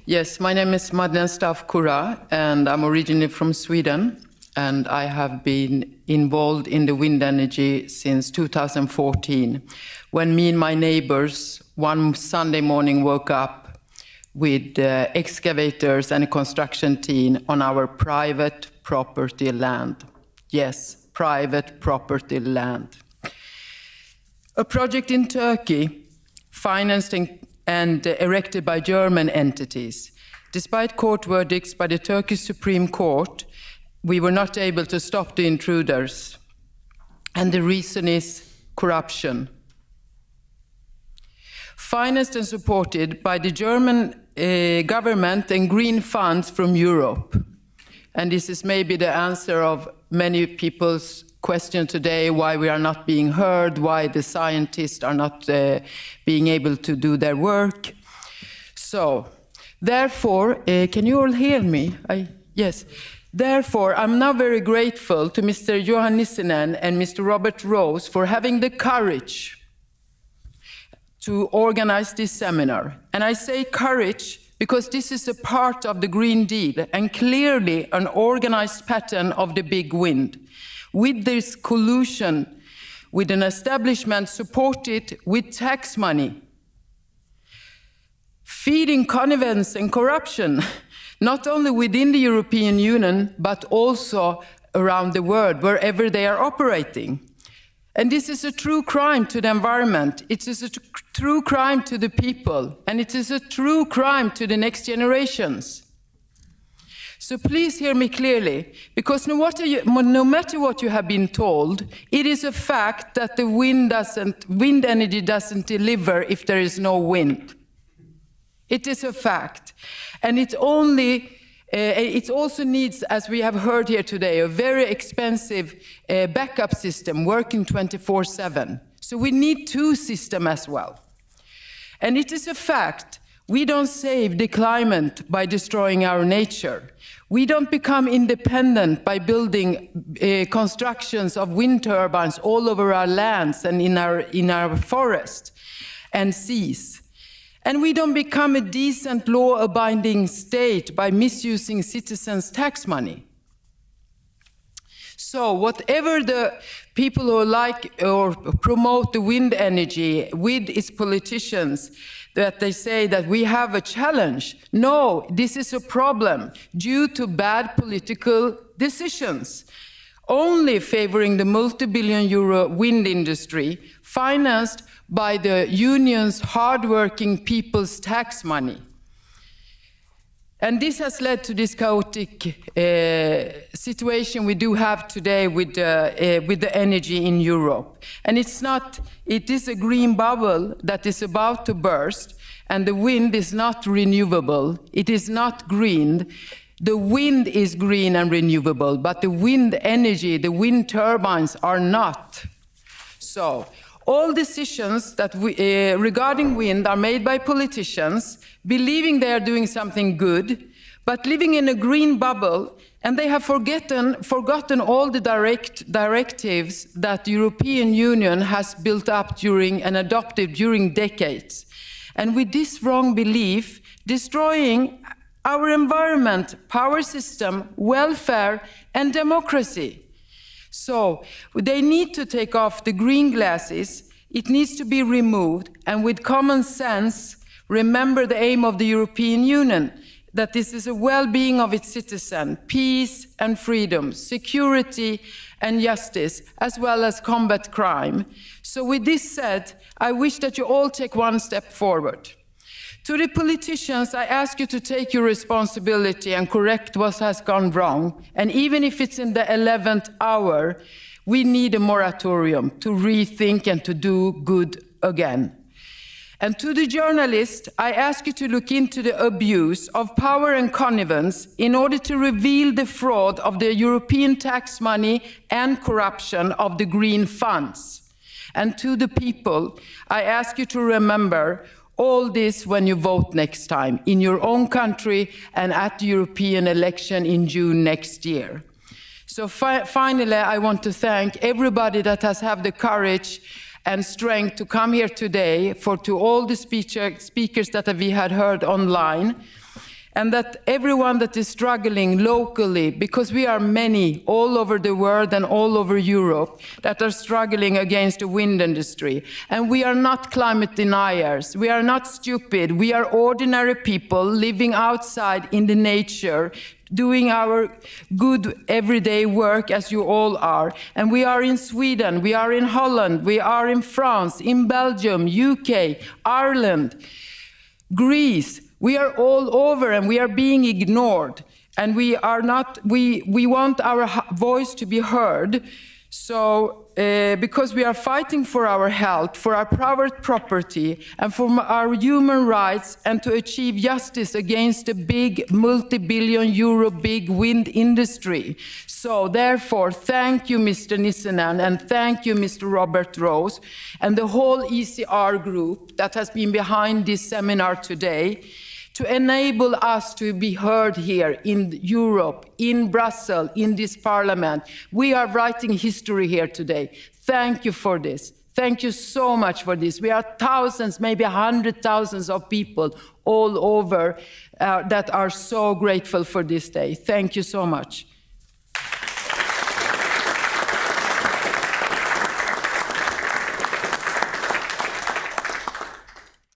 Yes, my name is Madeleine Staaf Kura, and I'm originally from Sweden, and I have been involved in the wind energy since 2014, when me and my neighbors one Sunday morning woke up with excavators and a construction team on our private property land. Yes, private property land. A project in Turkey, financed and erected by German entities. Despite court verdicts by the Turkish Supreme Court, we were not able to stop the intruders. And the reason is corruption. Financed and supported by the German government and green funds from Europe. And this is maybe the answer of many people's question today, why we are not being heard, why the scientists are not being able to do their work. So, therefore, can you all hear me? Yes. Therefore, I'm now very grateful to Mr. Johan Nissinen and Mr. Robert Roos for having the courage to organize this seminar. And I say courage because this is a part of the Green Deal and clearly an organized pattern of the big wind. With this collusion, with an establishment supported with tax money, feeding connivance and corruption, not only within the European Union, but also around the world, wherever they are operating. And this is a true crime to the environment, it is a true crime to the people, and it is a true crime to the next generations. So please hear me clearly, because no matter what you have been told, it is a fact that the wind energy doesn't deliver if there is no wind. It is a fact. And it also needs, as we have heard here today, a very expensive backup system working 24/7. So we need two systems as well. And it is a fact, we don't save the climate by destroying our nature. We don't become independent by building constructions of wind turbines all over our lands and in our forests and seas. And we don't become a decent law-abiding state by misusing citizens' tax money. So whatever the people who like or promote the wind energy with its politicians, that they say that we have a challenge. No, this is a problem due to bad political decisions, only favoring the multi-billion-euro wind industry, financed by the union's hard-working people's tax money. And this has led to this chaotic situation we do have today with the energy in Europe. And it is a green bubble that is about to burst, and the wind is not renewable. It is not green. The wind is green and renewable, but the wind energy, the wind turbines are not. So, all decisions that regarding wind are made by politicians, believing they are doing something good, but living in a green bubble, and they have forgotten all the directives that the European Union has built up and adopted during decades. And with this wrong belief, destroying our environment, power system, welfare, and democracy. So they need to take off the green glasses, it needs to be removed, and with common sense, remember the aim of the European Union, that this is a well-being of its citizens, peace and freedom, security and justice, as well as combat crime. So with this said, I wish that you all take one step forward. To the politicians, I ask you to take your responsibility and correct what has gone wrong. And even if it's in the 11th hour, we need a moratorium to rethink and to do good again. And to the journalists, I ask you to look into the abuse of power and connivance in order to reveal the fraud of the European tax money and corruption of the green funds. And to the people, I ask you to remember all this when you vote next time, in your own country and at the European election in June next year. So finally, I want to thank everybody that has had the courage and strength to come here today, to all the speakers that we had heard online. and that everyone that is struggling locally, because we are many all over the world and all over Europe that are struggling against the wind industry. And we are not climate deniers, we are not stupid, we are ordinary people living outside in the nature, doing our good everyday work as you all are. And we are in Sweden, we are in Holland, we are in France, in Belgium, UK, Ireland, Greece. We are all over and we are being ignored. And we want our voice to be heard. So, because we are fighting for our health, for our private property, and for our human rights, and to achieve justice against the big multi-billion euro big wind industry. So therefore, thank you, Mr. Nissinen, and thank you, Mr. Robert Roos, and the whole ECR group that has been behind this seminar today, to enable us to be heard here in Europe, in Brussels, in this parliament. We are writing history here today. Thank you for this. Thank you so much for this. We are thousands, maybe 100,000 of people all over that are so grateful for this day. Thank you so much.